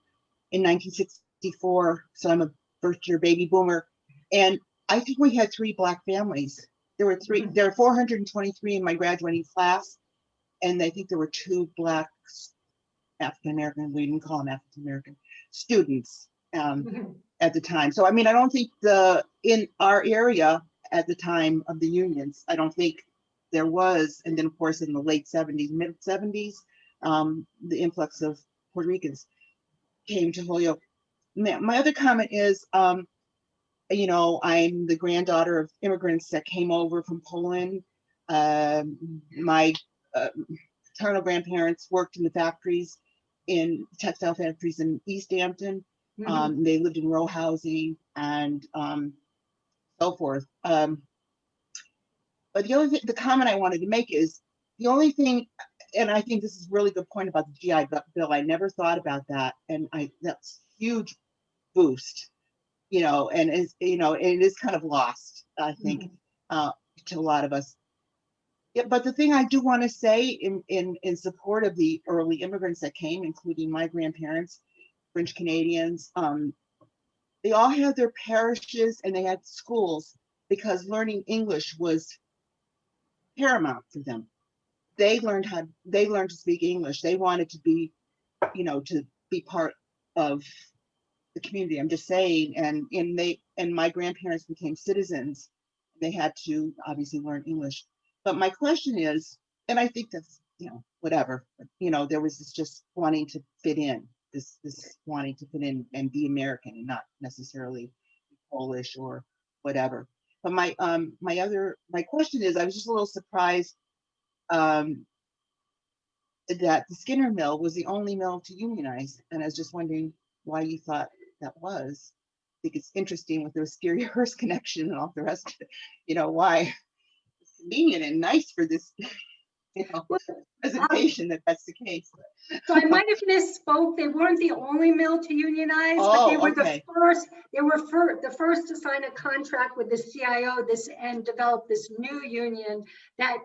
in 1964, so I'm a first-year baby boomer. And I think we had 3 Black families. There were 423 in my graduating class, and I think there were 2 Black African-American, we didn't call them African-American, students at the time. So, I mean, I don't think in our area at the time of the unions, I don't think there was, and then of course in the late 70s, mid 70s, the influx of Puerto Ricans came to Holyoke. My other comment is, you know, I'm the granddaughter of immigrants that came over from Poland. My paternal grandparents worked in the factories, in textile factories in East Hampton. They lived in row housing and so forth. But the comment I wanted to make is the only thing, and I think this is a really good point about the GI Bill. I never thought about that, and that's huge boost, you know, and is, you know, it is kind of lost, I think, to a lot of us. Yeah, but the thing I do want to say in support of the early immigrants that came, including my grandparents, French Canadians, they all had their parishes and they had schools because learning English was paramount for them. They learned to speak English. They wanted to be, you know, to be part of the community. I'm just saying, and my grandparents became citizens. They had to obviously learn English. But my question is, and I think that's, you know, whatever, you know, there was this just wanting to fit in, this wanting to fit in and be American and not necessarily Polish or whatever. But my question is, I was just a little surprised that the Skinner mill was the only mill to unionize, and I was just wondering why you thought that was. I think it's interesting with the Wisteria Hearst connection and all the rest of it, you know, why it's convenient and nice for this, you know, presentation that's the case. So I might have misspoke. They weren't the only mill to unionize, but they were the first. They were the first to sign a contract with the CIO and develop this new union. That,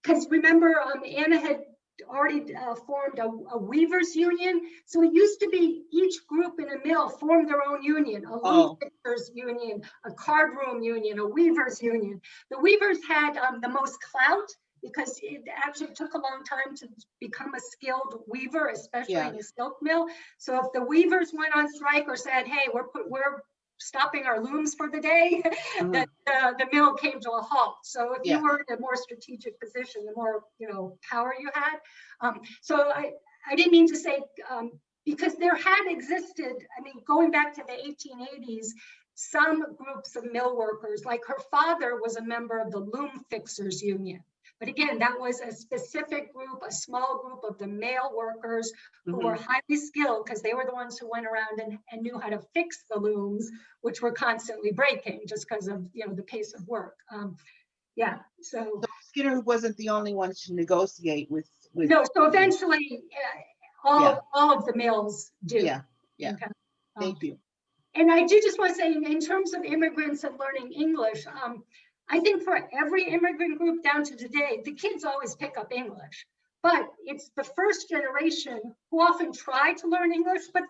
because remember, Anna had already formed a weavers union. So it used to be each group in a mill formed their own union, a loom fixers union, a card room union, a weavers union. The weavers had the most clout because it actually took a long time to become a skilled weaver, especially in a silk mill. So if the weavers went on strike or said, hey, we're stopping our looms for the day, that the mill came to a halt. So if you were in a more strategic position, the more, you know, power you had. So I didn't mean to say, because there had existed, I mean, going back to the 1880s, some groups of mill workers, like her father was a member of the loom fixers union. But again, that was a specific group, a small group of the male workers who were highly skilled because they were the ones who went around and knew how to fix the looms, which were constantly breaking just because of, you know, the pace of work. So Skinner wasn't the only one to negotiate with no, so eventually all of the mills do. Okay. Thank you. And I do just want to say, in terms of immigrants and learning English, I think for every immigrant group down to today, the kids always pick up English, but it's the first generation who often try to learn English, but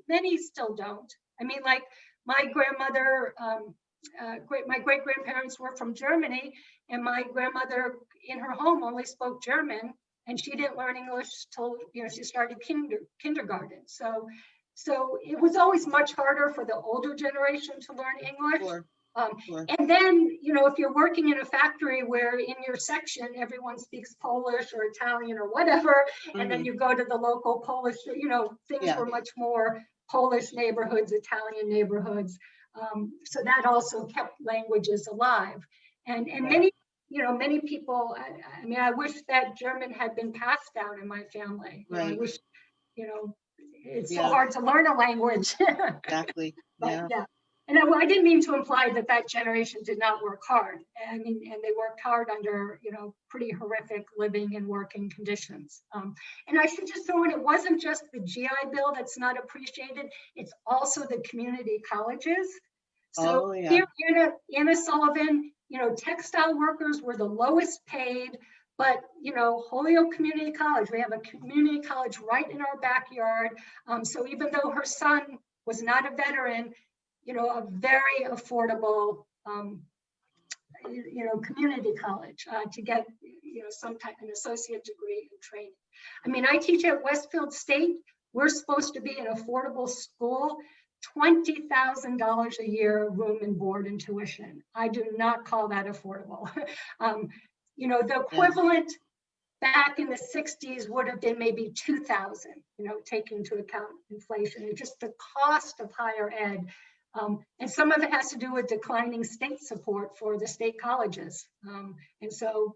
many still don't. I mean, like my grandmother, my great grandparents were from Germany, and my grandmother in her home only spoke German, and she didn't learn English till, you know, she started kindergarten. So it was always much harder for the older generation to learn English. Sure. And then, you know, if you're working in a factory where in your section everyone speaks Polish or Italian or whatever, and then you go to the local Polish, you know, things were much more Polish neighborhoods, Italian neighborhoods. So that also kept languages alive. And many, many people, I mean, I wish that German had been passed down in my family. I wish, it's so hard to learn a language. Exactly. But, yeah. And I didn't mean to imply that generation did not work hard. I mean, and they worked hard under, pretty horrific living and working conditions. And I should just throw in, it wasn't just the GI Bill that's not appreciated, it's also the community colleges. So here, Anna Sullivan, textile workers were the lowest paid, but, Holyoke Community College, we have a community college right in our backyard. So even though her son was not a veteran, a very affordable, community college to get, some type of an associate degree in training. I mean, I teach at Westfield State. We're supposed to be an affordable school, $20,000 a year, room and board and tuition. I do not call that affordable. The equivalent back in the 60s would have been maybe 2,000, taking into account inflation and just the cost of higher ed. And some of it has to do with declining state support for the state colleges. And so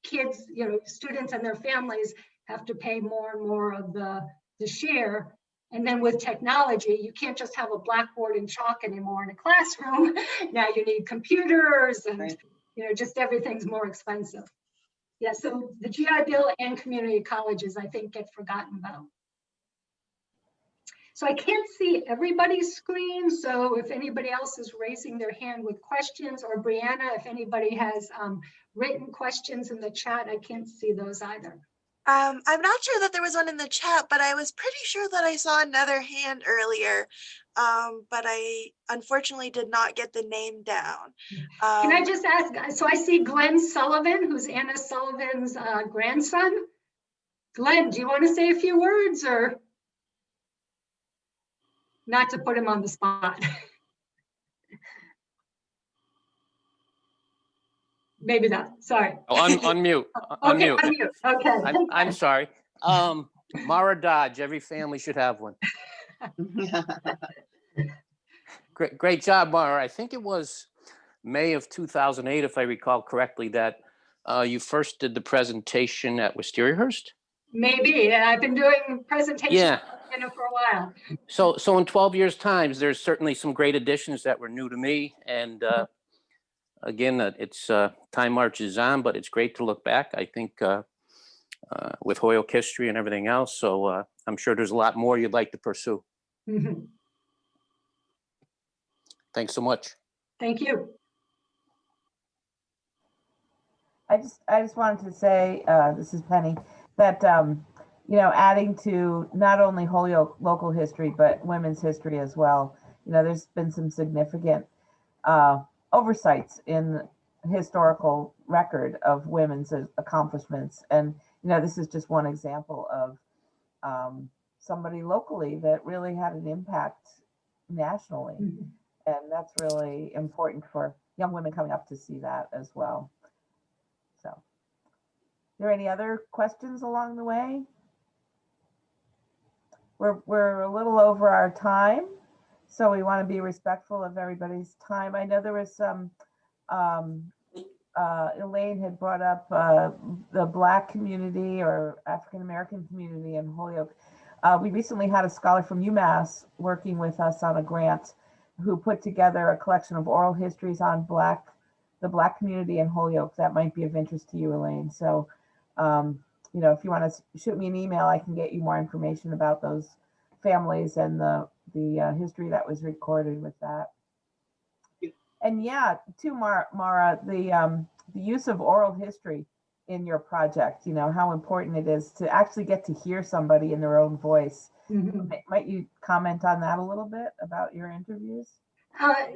kids, students and their families have to pay more and more of the share. And then with technology, you can't just have a blackboard and chalk anymore in a classroom. Now you need computers and, just everything's more expensive. Yeah, so the GI Bill and community colleges, I think, get forgotten about. So I can't see everybody's screen. So if anybody else is raising their hand with questions, or Brianna, if anybody has written questions in the chat, I can't see those either. I'm not sure that there was one in the chat, but I was pretty sure that I saw another hand earlier, but I unfortunately did not get the name down. Can I just ask, so I see Glenn Sullivan, who's Anna Sullivan's grandson. Glenn, do you want to say a few words, or not to put him on the spot? Maybe not, sorry. Oh, unmute. Okay, Unmute. unmute. Okay. I'm sorry. Mara Dodge, every family should have one. Great job, Mara. I think it was May of 2008, if I recall correctly, that you first did the presentation at Wisteria-Hearst. Maybe. I've been doing presentations for a while. So in 12 years' time, there's certainly some great additions that were new to me. And again, it's time marches on, but it's great to look back, I think, with Holyoke history and everything else. So I'm sure there's a lot more you'd like to pursue. Mm-hmm. Thanks so much. Thank you. I just wanted to say, this is Penny, that, adding to not only Holyoke local history, but women's history as well. There's been some significant oversights in historical record of women's accomplishments. And, this is just one example of somebody locally that really had an impact nationally. Mm-hmm. And that's really important for young women coming up to see that as well. So, are there any other questions along the way? We're a little over our time, so we want to be respectful of everybody's time. I know there was some, Elaine had brought up the Black community or African-American community in Holyoke. We recently had a scholar from UMass working with us on a grant who put together a collection of oral histories on the Black community in Holyoke. That might be of interest to you, Elaine. So, if you want to shoot me an email, I can get you more information about those families and the history that was recorded with that. And to Mara, the use of oral history in your project, how important it is to actually get to hear somebody in their own voice. Mm-hmm. Might you comment on that a little bit about your interviews?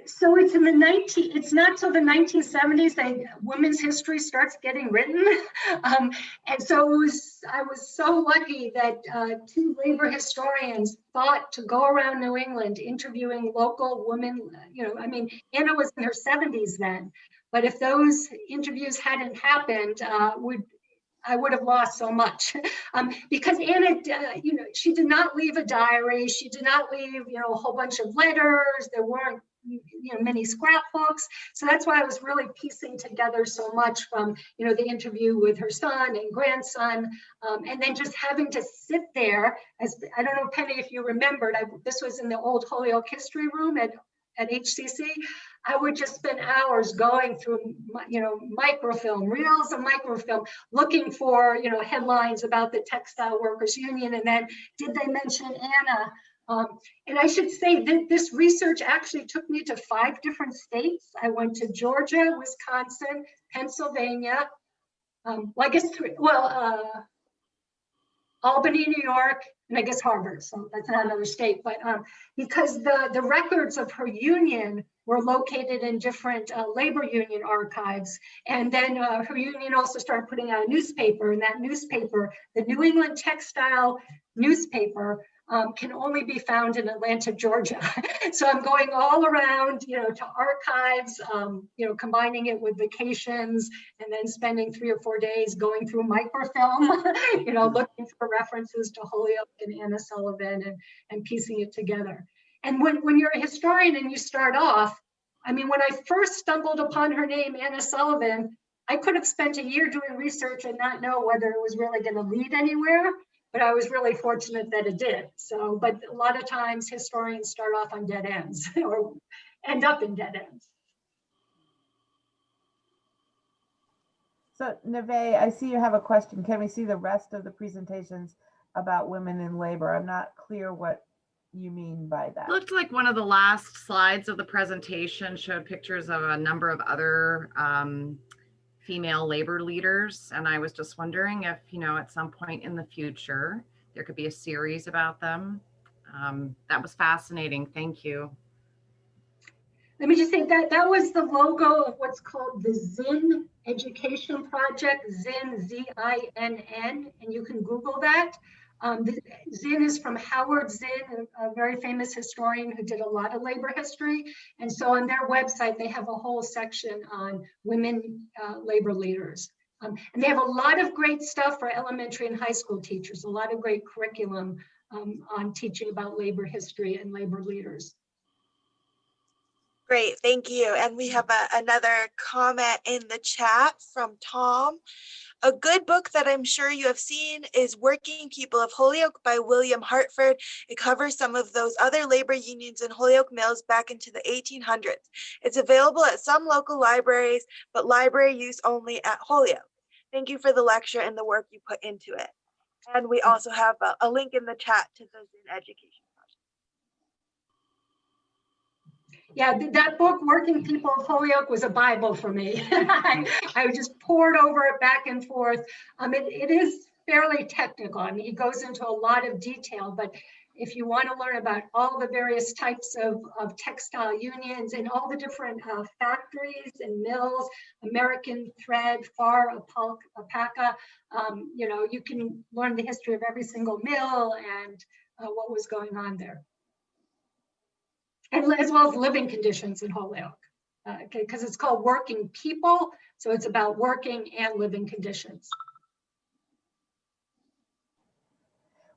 So it's it's not till the 1970s that women's history starts getting written. And so I was so lucky that two labor historians thought to go around New England interviewing local women. Anna was in her 70s then, but if those interviews hadn't happened, I would have lost so much because Anna, she did not leave a diary. She did not leave, a whole bunch of letters. There weren't, many scrapbooks. So that's why I was really piecing together so much from, the interview with her son and grandson, and then just having to sit there as, I don't know, Penny, if you remembered, this was in the old Holyoke history room at HCC. I would just spend hours going through, microfilm, reels of microfilm, looking for, headlines about the Textile Workers Union. And then, did they mention Anna? And I should say that this research actually took me to 5 different states. I went to Georgia, Wisconsin, Pennsylvania, I guess 3, Albany, New York, and I guess Harvard, so that's not another state, but because the records of her union were located in different labor union archives, and then her union also started putting out a newspaper, and that newspaper, the New England Textile newspaper, can only be found in Atlanta, Georgia. So I'm going all around, to archives, combining it with vacations, and then spending 3 or 4 days going through microfilm, looking for references to Holyoke and Anna Sullivan and piecing it together. And when you're a historian and you start off, when I first stumbled upon her name, Anna Sullivan, I could have spent a year doing research and not know whether it was really going to lead anywhere. But I was really fortunate that it did. So, but a lot of times historians start off on dead ends or end up in dead ends. So Neve, I see you have a question. Can we see the rest of the presentations about women in labor? I'm not clear what you mean by that. Looked like one of the last slides of the presentation showed pictures of a number of other female labor leaders. And I was just wondering if, at some point in the future, there could be a series about them. That was fascinating. Thank you. Let me just say that was the logo of what's called the Zinn Education Project, Zinn, Z-I-N-N, and you can Google that. Zinn is from Howard Zinn, a very famous historian who did a lot of labor history. And so on their website, they have a whole section on women labor leaders. And they have a lot of great stuff for elementary and high school teachers, a lot of great curriculum on teaching about labor history and labor leaders. Great, thank you. And we have another comment in the chat from Tom. A good book that I'm sure you have seen is Working People of Holyoke by William Hartford. It covers some of those other labor unions in Holyoke Mills back into the 1800s. It's available at some local libraries, but library use only at Holyoke. Thank you for the lecture and the work you put into it. And we also have a link in the chat to the Zinn Education Project. Yeah, that book, Working People of Holyoke, was a Bible for me. I just poured over it back and forth. It is fairly technical. He goes into a lot of detail, but if you want to learn about all the various types of textile unions and all the different factories and mills, American Thread, Far, Alpaca, you can learn the history of every single mill and what was going on there. And as well as living conditions in Holyoke, because it's called Working People, so it's about working and living conditions.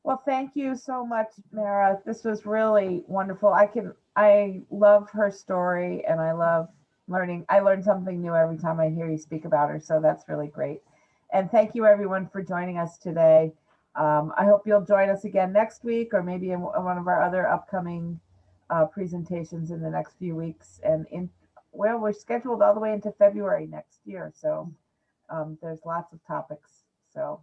Well, thank you so much, Mara. This was really wonderful. I love her story, and I love learning. I learn something new every time I hear you speak about her, so that's really great. And thank you everyone for joining us today. I hope you'll join us again next week, or maybe in one of our other upcoming presentations in the next few weeks. And we're scheduled all the way into February next year, so there's lots of topics. So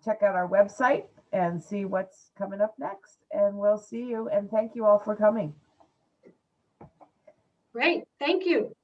check out our website and see what's coming up next, and we'll see you. And thank you all for coming. Great, thank you.